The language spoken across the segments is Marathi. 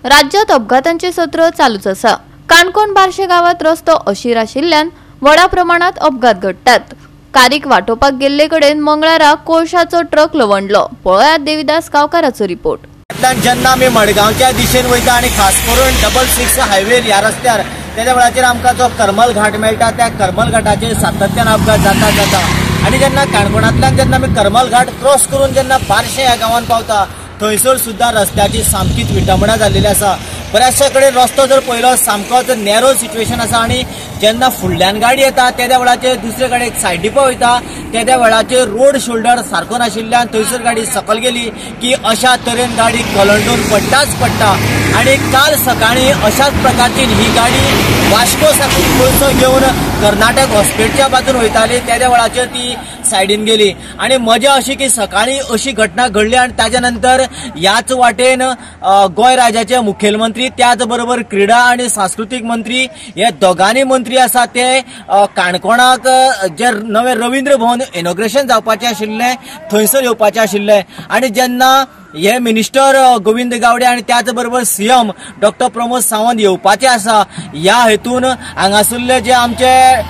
राज्यात अपघातांचे सत्र चालूच असा। काणकोण बार्शे गावात रस्तो अशीर आशिल्ल्यान व्हडा प्रमाणात अपघात घडतात। कारीक वाटोवपाक गेल्ले कडेन मंगळारा कोळशाचो ट्रक लवंडलो। पळयात देविदास गांवकाराचो रिपोर्ट। जेन्ना आमी मडगांवच्या दिशेन वयता आणि खास करून 666 हायवे ह्या रस्त्यार त्याच्या वेळाचेर आमकां जो करमल घाट मेळटा त्या करमल घाटाचेर सातत्यान अपघात जाता आणि जेन्ना काणकोणांतल्यान जेन्ना आमी करमल घाट क्रॉस करून जेन्ना बार्शे ह्या गांवांत पावता थंयसर सुद्धा रस्त्याची सामकीच विटंबणा जाल्लेली आसा। बऱ्याचशा कडेन रस्तो जर पळयलो सामकोच नॅरो सिच्युएशन आसा आणि जेन्ना फुडल्यान गाडी येता त्या वेळाचेर दुसरे कडेन सायडीपा वयता त्या वेळाचेर रोड शोल्डर सारको नाशिल्ल्यान थंयसर गाडी सकयल गेली की अशा तरेन गाडी कलंडून पडटा आणि काल सकाळी अशाच प्रकारची ही गाडी वास्को साकून कोळसो घेवन कर्नाटक हॉस्पिटलच्या बाजून वयताली त्या वेळाचेर ती सायडीन गेली आणि मजा अशी की सकाळी अशी घटना घडली आणि त्याच्या नंतर याच वाटेन गोय राज्याचे मुखेलमंत्री त्याच बरोबर क्रीडा आणि सांस्कृतिक मंत्री हे दोगांनी मंत्री आसा ते काणकोणाक जे नवे रवींद्र भवन इनॉग्रेशन जावपाचे आशिल्ले थंयसर येवपाचे आशिल्ले आणि जेन्ना हे मिनिस्टर गोविंद गावडे आणि त्याच बरोबर सीएम डॉक्टर प्रमोद सावंत येवपाचे आसा ह्या हेतून हांगासरले जे आमचे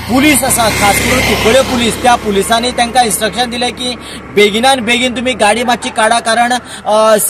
पुलीस आसा खास करून कुंकळे पुलीस त्या पुलिसांनी तांकां इन्स्ट्रक्शन दिले की बेगिनान बेगीन तुम्ही गाडी मातशी काडा कारण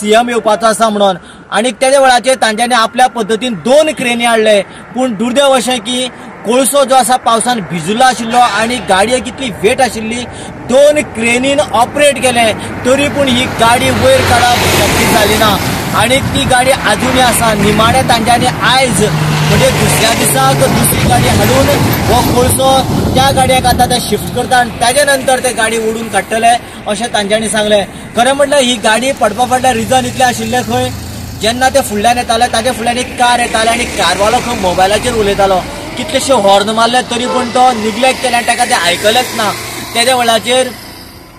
सीएम येवपाचो आसा म्हणून आणि त्याच्या वेळाचेर तांच्यांनी आपल्या पद्दतीन 2 क्रेनी हाडले पूण दुर्दैव अशें की कोळसो जो आसा पावसान भिजुल्लो आशिल्लो आणि गाडयेक इतली वेट आशिल्ली 2 क्रेनीन ऑपरेट केले तरी पूण ही गाडी वयर काडप शक्य जाली ना आणि ती गाडी अजूनय आसा। निमाणे तांच्यांनी आयज म्हणजे दुसऱ्या दिसाक दुसरी गाडी हाडून हो कोळसो त्या गाडयेक आतां ते शिफ्ट करता आणि ताजे नंतर ते गाडी ओडून काडटले अशें तांच्यांनी सांगलें। खरें म्हटल्यार ही गाडी पडपा फाटलें रिजन इतलें आशिल्लें खंय जेन्ना ते फुडल्यान येताले ताजे फुडल्यान एक कार येताले आणि कारवालो खंय मोबायलाचेर उलयतालो कितलेशे हॉर्न मारले तरी पण तो निग्लेक्ट केले आणि ताका ते आयकलेच ना। त्याच्या वेळाचेर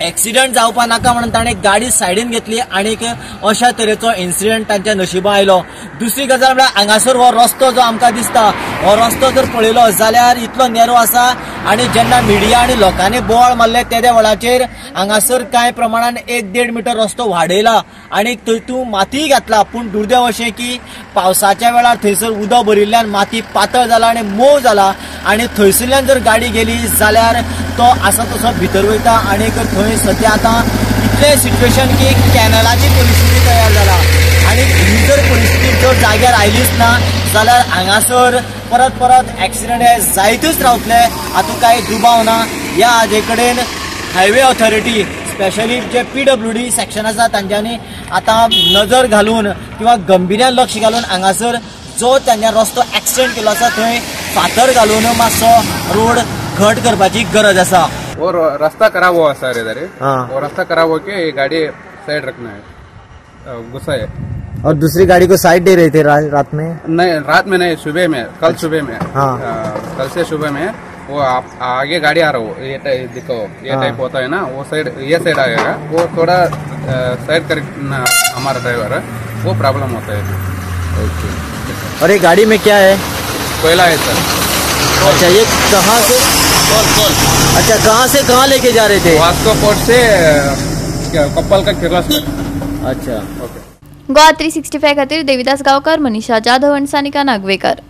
एक्सिडेंट जावपा नाका म्हणून ताणें गाडी सायडीन घेतली आणि अशा तरेचो इन्सिडेंट तांच्या नशिबा आयलो। दुसरी गजाल म्हळ्यार हांगासर हो रस्तो जो आमकां दिसता हो रस्तो जर पळयलो जाल्यार इतलो नॅरो आसा आणि जेन्ना मिडिया आणि लोकांनी बोवाळ मारले त्या वेळाचेर हांगासर कांय प्रमाणान 1-1.5 मीटर रस्तो वाडयला आणि थंय माती घातला पूण दुर्दैव अशें की पावसाच्या वेळार थंयसर उदक भरिल्ल्यान माती पातळ जाला आणि मोव जाला आणि थंयसरल्यान जर गाडी गेली जाल्यार तो आसा तसो भितर वयता आणि थंय सध्या आता इतलें सिच्युएशन की कॅनलाची परिस्थिती तयार जाला आणि ही जर परिस्थिती जर जाग्यार आयलीच ना जाल्यार हांगासर परत एक्सिडेंट हे जायतूच रावतले हातूंत कांय दुबाव ना। ह्या हाजे कडेन हायवे ऑथॉरिटी स्पेशली जे PWD सेक्शन आसा तांच्यांनी आतां नजर घालून किंवा गंभीर्यान लक्ष घालून हांगासर जो तांच्या रस्तो एक्सटेंड केलो आसा थंय फातर घालून मातसो रोड घट करपाची गरज आसा। वो रास्ता खराब हुआ सर इधर वो रास्ता खराब हो के गाड़ी साइड रखना है गुस्सा है। और दूसरी गाड़ी को साइड दे रहे थे रात में? नहीं रात में नहीं सुबह में कल सुबह में कल से सुबह में वो आप आगे गाड़ी आ रहा हो ये देखो ये टाइप होता है ना वो साइड ये साइड आएगा वो थोड़ा साइड कर हमारा ड्राइवर वो प्रॉब्लम होता है। ओके। और ये गाड़ी में क्या है? कोयला है सर। अच्छा ये कहाँ से? अच्छा कहाँ से कहाँ लेके जा रहे थे? वास्को पोर्ट से कप्पल का किरला। अच्छा ओके। गोवा 365 खातीर देविदास गांवकार, मनीषा जाधव आणि सानिका नागवेकर।